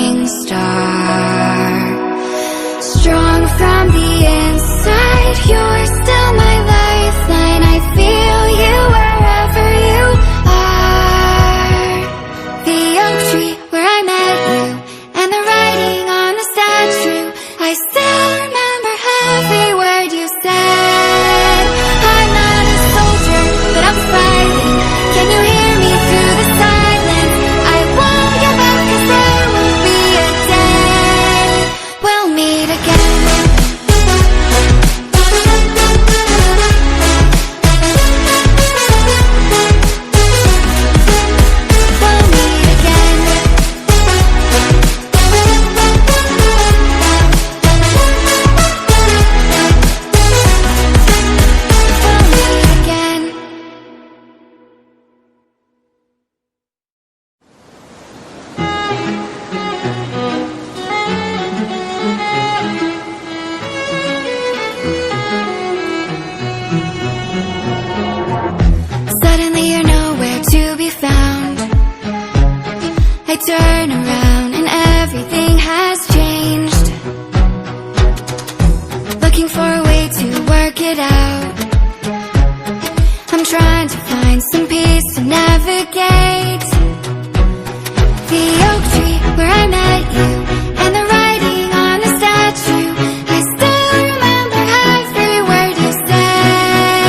shining star. Strong from the inside, you're still my lifeline. I feel you wherever you are. The oak tree where I met you, and the writing on the statue, I still remember every word you said. I'm not a soldier, but I'm fighting. Can you hear me through the silence? I won't give up, 'cause there will be a day we'll meet again. Suddenly you're nowhere to be found. I turn around and everything has changed. Looking for a way to work it out. I'm trying to find some peace to navigate.